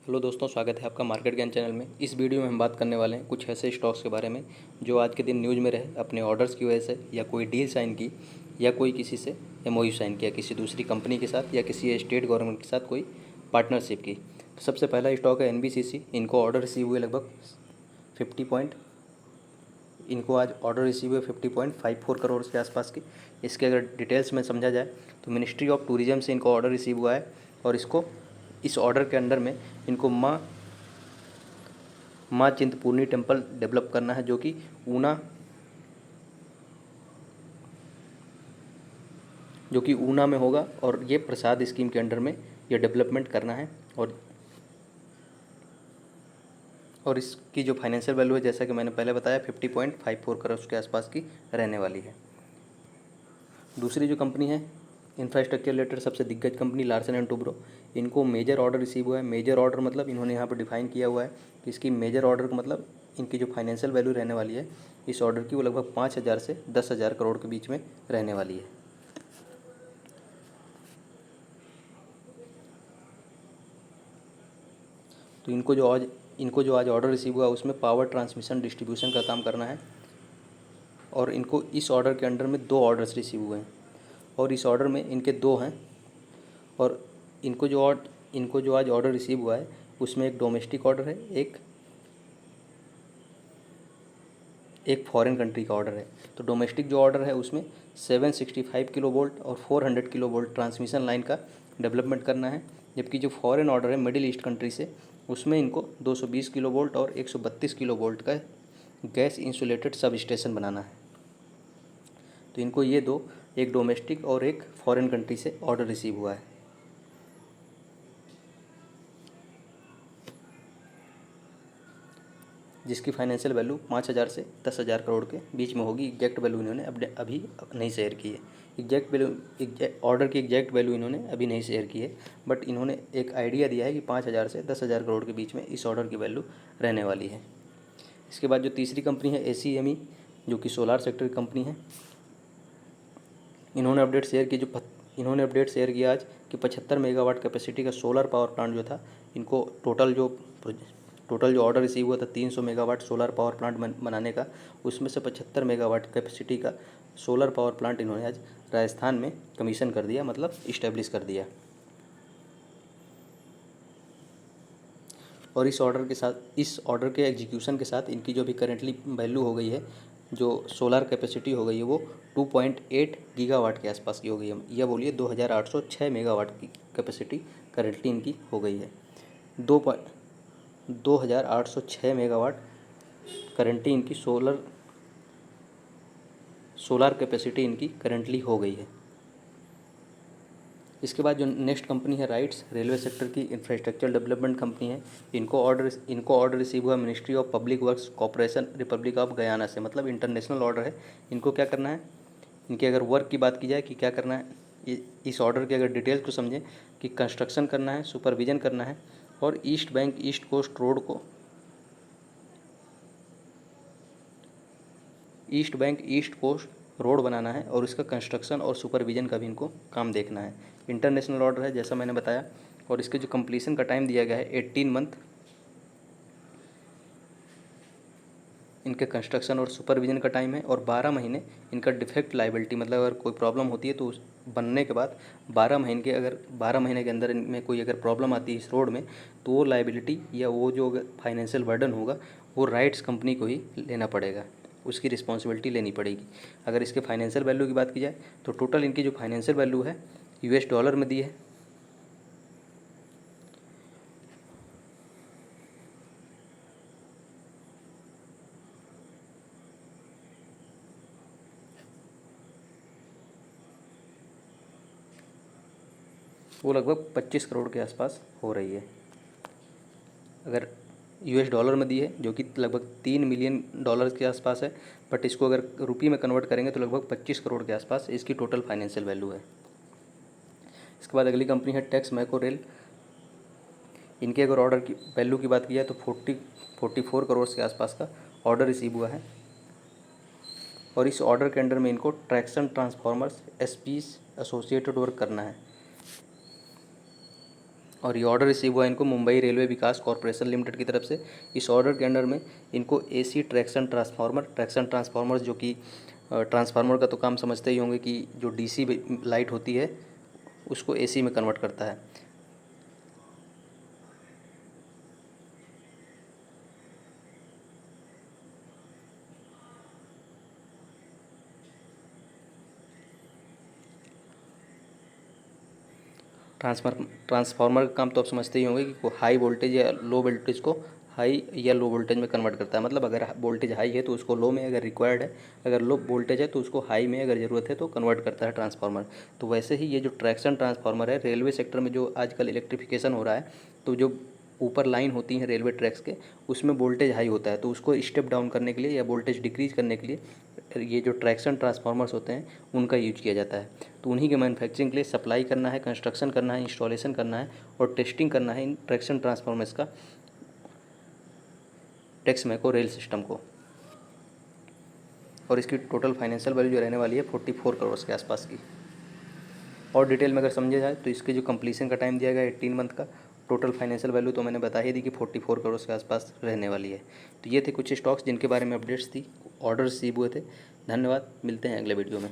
Hello दोस्तों, स्वागत है आपका मार्केट ज्ञान चैनल में। इस वीडियो में हम बात करने वाले हैं कुछ ऐसे स्टॉक्स के बारे में जो आज के दिन न्यूज़ में रहे अपने ऑर्डर्स की वजह से, या कोई डील साइन की, या कोई किसी से एमओयू साइन किया किसी दूसरी कंपनी के साथ, या किसी स्टेट गवर्नमेंट के साथ कोई पार्टनरशिप की। तो सबसे पहला स्टॉक है एनबीसीसी। इनको ऑर्डर रिसीव हुए लगभग 50 पॉइंट इनको आज ऑर्डर रिसीव हुए 50.54 करोड़ के आसपास की। इसके अगर डिटेल्स में समझा जाए तो मिनिस्ट्री ऑफ टूरिज्म से इनको ऑर्डर रिसीव हुआ है, और इसको इस ऑर्डर के अंडर में इनको माँ चिंतपूर्णी टेम्पल डेवलप करना है, जो कि ऊना में होगा, और ये प्रसाद स्कीम के अंडर में ये डेवलपमेंट करना है। और इसकी जो फाइनेंशियल वैल्यू है, जैसा कि मैंने पहले बताया, 50.54 करोड़ के आसपास की रहने वाली है। दूसरी जो कंपनी है इंफ्रास्ट्रक्चर रिलेटेड, सबसे दिग्गज कंपनी लार्सन एंड टुब्रो। इनको मेजर ऑर्डर रिसीव हुआ है। मेजर ऑर्डर मतलब इन्होंने यहाँ पर डिफाइन किया हुआ है कि इसकी मेजर ऑर्डर का मतलब इनकी जो फाइनेंशियल वैल्यू रहने वाली है इस ऑर्डर की, वो लगभग 5,000 से 10,000 करोड़ के बीच में रहने वाली है। तो इनको जो आज ऑर्डर रिसीव हुआ उसमें पावर ट्रांसमिशन डिस्ट्रीब्यूशन का काम करना है, और इनको इस ऑर्डर के अंडर में 2 ऑर्डर्स रिसीव हुए हैं, और इस ऑर्डर में इनके 2 हैं। और इनको जो आज ऑर्डर रिसीव हुआ है उसमें एक डोमेस्टिक ऑर्डर है, एक फॉरेन कंट्री का ऑर्डर है। तो डोमेस्टिक जो ऑर्डर है उसमें 765 किलो वोल्ट और 400 किलो वोल्ट ट्रांसमिशन लाइन का डेवलपमेंट करना है, जबकि जो फॉरेन ऑर्डर है मिडिल ईस्ट कंट्री से, उसमें इनको 220 किलो वोल्ट और 132 किलो वोल्ट का गैस इंसुलेटेड सब स्टेशन बनाना है। तो इनको ये दो, एक डोमेस्टिक और एक फॉरेन कंट्री से ऑर्डर रिसीव हुआ है, जिसकी फाइनेंशियल वैल्यू 5,000 से 10,000 करोड़ के बीच में होगी। एग्जैक्ट वैल्यू इन्होंने अभी नहीं शेयर की है। ऑर्डर की एग्जैक्ट वैल्यू इन्होंने अभी नहीं शेयर की है, बट इन्होंने एक आइडिया दिया है कि 5,000 से 10,000 करोड़ के बीच में इस ऑर्डर की वैल्यू रहने वाली है। इसके बाद जो तीसरी कंपनी है ACME, जो कि सोलार सेक्टर की कंपनी है। इन्होंने अपडेट शेयर किया आज कि 75 मेगावाट कैपेसिटी का सोलर पावर प्लांट जो था, इनको टोटल जो ऑर्डर रिसीव हुआ था 300 मेगावाट सोलर पावर प्लांट बनाने का, उसमें से 75 मेगावाट कैपेसिटी का सोलर पावर प्लांट इन्होंने आज राजस्थान में कमीशन कर दिया, मतलब इस्टेब्लिश कर दिया। और इस ऑर्डर के एग्जीक्यूशन के साथ इनकी जो भी करेंटली वैल्यू हो गई है, जो सोलर कैपेसिटी हो गई है, वो 2.8 गीगावाट के आसपास की हो गई है, या बोलिए 2,806 मेगावाट की कैपेसिटी करेंटली इनकी हो गई है। 2,806 मेगावाट करेंटली इनकी सोलर कैपेसिटी इनकी करेंटली हो गई है। इसके बाद जो नेक्स्ट कंपनी है राइट्स, रेलवे सेक्टर की इंफ्रास्ट्रक्चर डेवलपमेंट कंपनी है। इनको ऑर्डर रिसीव हुआ ministry of public works corporation Republic of Guyana से, मतलब इंटरनेशनल ऑर्डर है। इनको क्या करना है, इनके अगर वर्क की बात की जाए कि क्या करना है, इस ऑर्डर के अगर डिटेल्स को समझें कि कंस्ट्रक्शन करना है, सुपरविजन करना है, और east bank east coast road बनाना है, और इसका कंस्ट्रक्शन और सुपरविजन का भी इनको काम देखना है। इंटरनेशनल ऑर्डर है जैसा मैंने बताया, और इसके जो कंप्लीशन का टाइम दिया गया है 18 मंथ। इनके कंस्ट्रक्शन और सुपरविजन का टाइम है, और 12 महीने इनका डिफेक्ट लाइबिलिटी, मतलब अगर कोई प्रॉब्लम होती है तो उस बनने के बाद 12 महीने के अंदर इनमें कोई अगर प्रॉब्लम आती है इस रोड में, तो वो लाइबिलिटी या वो जो फाइनेंशियल बर्डन होगा वो राइट्स कंपनी को ही लेना पड़ेगा, उसकी रिस्पॉन्सिबिलिटी लेनी पड़ेगी। अगर इसके फाइनेंशियल वैल्यू की बात की जाए तो टोटल इनकी जो फाइनेंशियल वैल्यू है US डॉलर में दी है। वो लगभग 25 करोड़ के आसपास हो रही है। अगर US डॉलर में दी है, जो कि लगभग $3 मिलियन के आसपास है, बट इसको अगर रुपये में कन्वर्ट करेंगे तो लगभग 25 करोड़ के आसपास इसकी टोटल फाइनेंशियल वैल्यू है। इसके बाद अगली कंपनी है टैक्स मैको रेल। इनके अगर ऑर्डर की वैल्यू की बात की जाए तो 44 करोड़ के आसपास का ऑर्डर रिसीव हुआ है, और इस ऑर्डर के अंडर में इनको traction transformers SPs associated work करना है। और ये ऑर्डर रिसीव हुआ इनको मुंबई रेलवे विकास कॉरपोरेशन लिमिटेड की तरफ से। इस ऑर्डर के अंडर में इनको एसी ट्रैक्शन ट्रांसफार्मर जो कि ट्रांसफार्मर का तो काम समझते ही होंगे कि जो डीसी लाइट होती है उसको एसी में कन्वर्ट करता है। ट्रांसफार्मर का काम तो आप समझते ही होंगे कि वो हाई वोल्टेज या लो वोल्टेज को हाई या लो वोल्टेज में कन्वर्ट करता है। मतलब अगर वोल्टेज हाई है तो उसको लो में, अगर रिक्वायर्ड है अगर लो वोल्टेज है तो उसको हाई में अगर ज़रूरत है तो कन्वर्ट करता है ट्रांसफार्मर। तो वैसे ही ये जो ट्रैक्शन ट्रांसफार्मर है रेलवे सेक्टर में जो आजकल इलेक्ट्रिफिकेशन हो रहा है, तो जो ऊपर लाइन होती हैं रेलवे ट्रैक्स के उसमें वोल्टेज हाई होता है, तो उसको स्टेप डाउन करने के लिए या वोल्टेज डिक्रीज करने के लिए ये जो ट्रैक्शन ट्रांसफार्मर्स होते हैं उनका यूज किया जाता है। तो उन्हीं के मैन्युफैक्चरिंग के लिए सप्लाई करना है, कंस्ट्रक्शन करना है, इंस्टॉलेशन करना है और टेस्टिंग करना है इन ट्रैक्शन ट्रांसफार्मर्स का टेक्स मैको रेल सिस्टम को। और इसकी टोटल फाइनेंशियल वैल्यू जो रहने वाली है 44 करोड़ के आसपास की। और डिटेल में अगर समझा जाए तो इसके जो कंप्लीसन का टाइम दिया गया है 18 मंथ का। टोटल फाइनेंशियल वैल्यू तो मैंने बता ही दी कि 44 करोड़ के आसपास रहने वाली है। तो ये थे कुछ स्टॉक्स जिनके बारे में अपडेट्स थी, ऑर्डर रिसीव हुए थे। धन्यवाद, मिलते हैं अगले वीडियो में।